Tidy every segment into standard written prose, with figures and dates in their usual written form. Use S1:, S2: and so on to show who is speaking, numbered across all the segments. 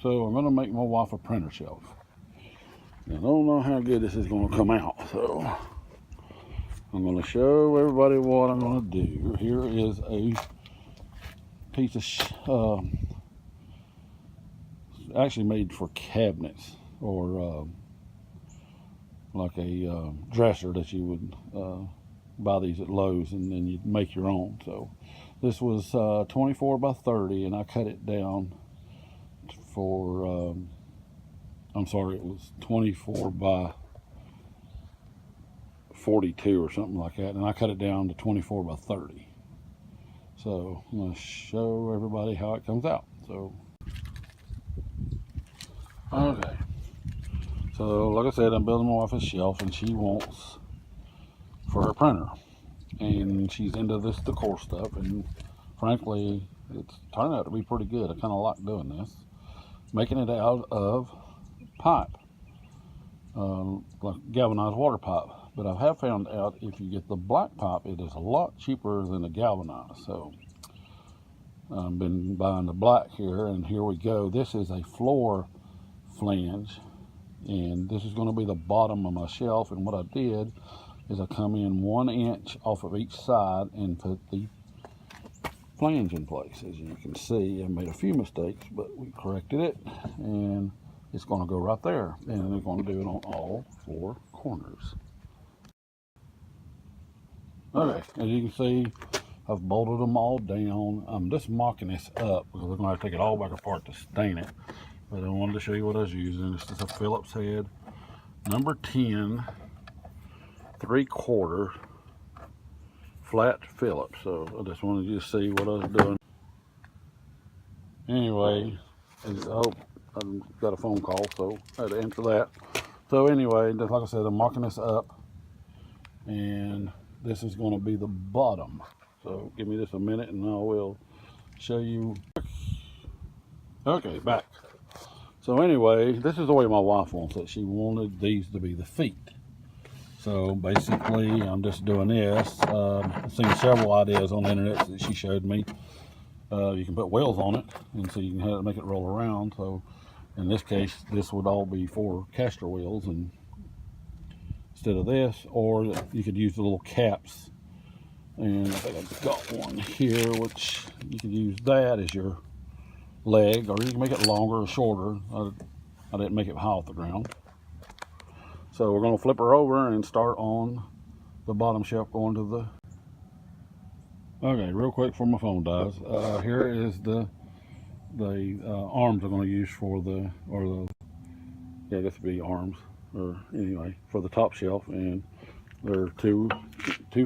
S1: So I'm going to make my wife a printer shelf. I don't know how good this is going to come out, so I'm going to show everybody what I'm going to do. Here is a piece of actually made for cabinets, or like a dresser that you would buy these at Lowe's, and then you'd make your own. So this was 24 by 30, and I cut it down for I'm sorry, it was 24 by 42 or something like that, and I cut it down to 24 by 30. So I'm going to show everybody how it comes out. So okay, so like I said, I'm building my wife a shelf, and she wants for her printer, and she's into this decor stuff, and frankly it's turned out to be pretty good. I kind of like doing this, making it out of pipe, like galvanized water pipe. But I have found out if you get the black pipe, it is a lot cheaper than the galvanized. So I've been buying the black here, and here we go. This is a floor flange, and this is going to be the bottom of my shelf. And what I did is I come in 1 inch off of each side and put the flange in place. As you can see, I made a few mistakes, but we corrected it, and it's going to go right there, and we're going to do it on all 4 corners. Okay, as you can see, I've bolted them all down. I'm just mocking this up because we're going to have to take it all back apart to stain it. But I wanted to show you what I was using. This is a Phillips head, number 10, 3/4 flat Phillips. So I just wanted you to see what I was doing. Anyway, oh, I got a phone call, so I had to answer that. So anyway, just like I said, I'm marking this up, and this is going to be the bottom. So give me just a minute, and I will show you. Okay, back. So anyway, this is the way my wife wants it. She wanted these to be the feet. So basically, I'm just doing this. I've seen several ideas on the internet that she showed me. You can put wheels on it, and so you can have it, make it roll around. So in this case, this would all be 4 caster wheels, and instead of this, or you could use the little caps. And I think I've got one here, which you could use that as your leg, or you can make it longer or shorter. I didn't make it high off the ground. So we're going to flip her over and start on the bottom shelf going to the... Okay, real quick before my phone dies. Here is the arms I'm going to use for the, yeah, this would be arms, or anyway, for the top shelf. And they're 2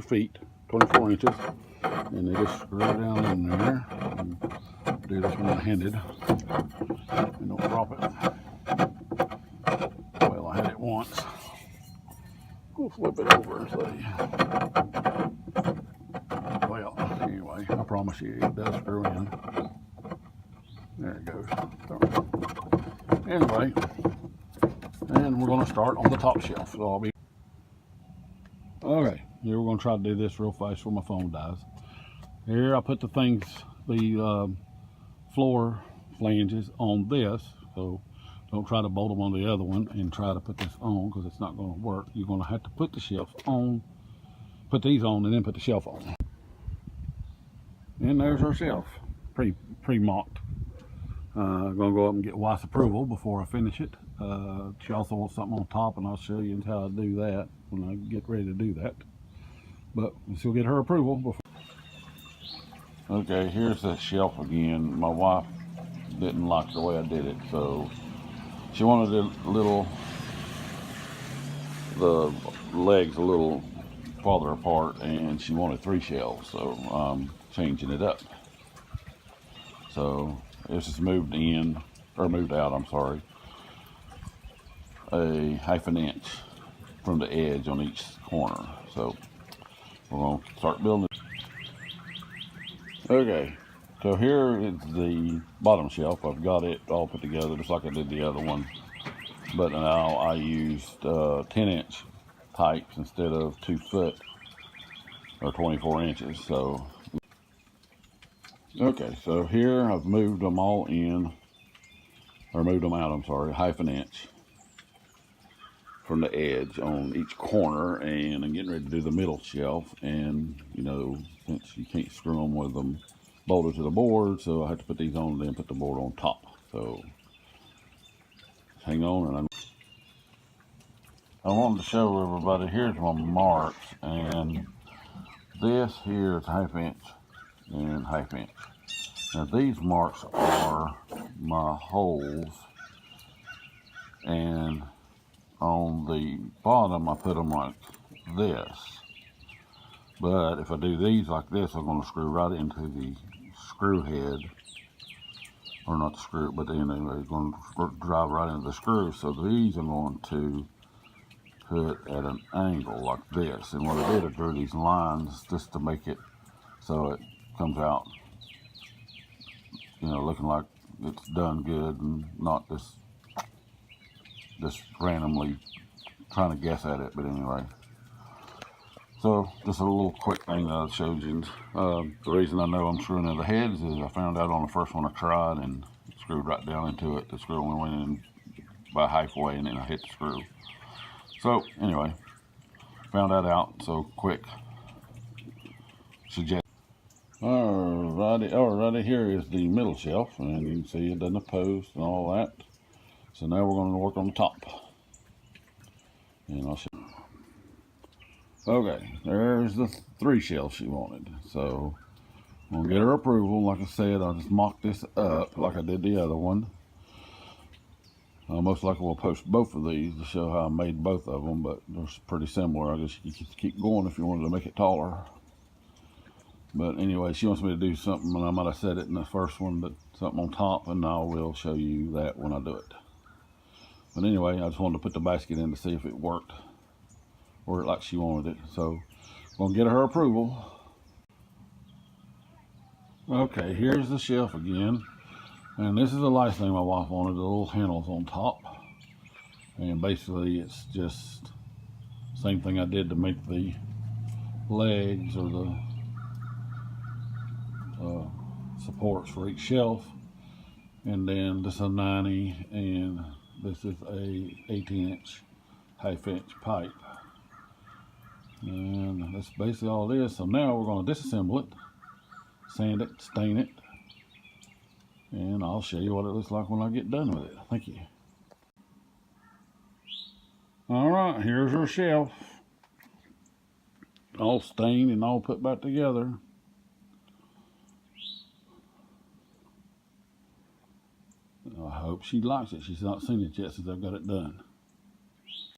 S1: feet, 24 inches. And they just screw it down in there. And do this one-handed. And don't drop it. Well, I had it once. We'll flip it over and see. Well, anyway, I promise you it does screw in. There it goes. Anyway, and we're going to start on the top shelf. So I'll be... Okay, here we're going to try to do this real fast before my phone dies. Here I put the things, the floor flanges on this, so don't try to bolt them on the other one and try to put this on, because it's not going to work. You're going to have to put the shelves on, put these on, and then put the shelf on. And there's our shelf, pre-mocked. I'm going to go up and get wife's approval before I finish it. She also wants something on top, and I'll show you how to do that when I get ready to do that. But she'll get her approval before. Okay, here's the shelf again. My wife didn't like the way I did it, so she wanted the legs a little farther apart, and she wanted 3 shelves, so I'm changing it up. So this is moved out, I'm sorry, a 1/2 inch from the edge on each corner. So we're going to start building it. Okay, so here is the bottom shelf. I've got it all put together just like I did the other one, but now I used 10-inch pipes instead of 2 foot or 24 inches. So okay, so here I've moved them all in or moved them out, I'm sorry, 1/2 inch from the edge on each corner, and I'm getting ready to do the middle shelf. And you know, since you can't screw them with them bolted to the board, so I have to put these on and then put the board on top. So hang on, and I wanted to show everybody, here's my marks, and this here is 1/2 inch and 1/2 inch. Now these marks are my holes, and on the bottom I put them like this. But if I do these like this, I'm going to screw right into the screw head, or not the screw, but anyway, it's going to drive right into the screw. So these I'm going to put at an angle like this. And what I did, I drew these lines just to make it so it comes out, you know, looking like it's done good and not just randomly trying to guess at it. But anyway, so just a little quick thing that I showed you. The reason I know I'm screwing in the heads is I found out on the first one I tried and screwed right down into it. The screw only went in about halfway, and then I hit the screw. So anyway, found that out. So quick suggestion. Alrighty, here is the middle shelf, and you can see it doesn't oppose and all that. So now we're going to work on the top, and I'll show you. Okay, there's the 3 shelves she wanted. So I'm gonna get her approval. Like I said, I'll just mock this up like I did the other one. Most likely we'll post both of these to show how I made both of them, but they're pretty similar. I guess you could keep going if you wanted to make it taller. But anyway, she wants me to do something, and I might have said it in the first one, but something on top, and I will show you that when I do it. But anyway, I just wanted to put the basket in to see if it worked like she wanted it. So I'm gonna get her approval. Okay, here's the shelf again, and this is the last thing my wife wanted, the little handles on top. And basically it's just the same thing I did to make the legs or the supports for each shelf. And then this is a 90, and this is a 18-inch 1/2 inch pipe, and that's basically all it is. So now we're going to disassemble it, sand it, stain it, and I'll show you what it looks like when I get done with it. Thank you. Alright, here's our shelf, all stained and all put back together. I hope she likes it. She's not seen it yet since I've got it done.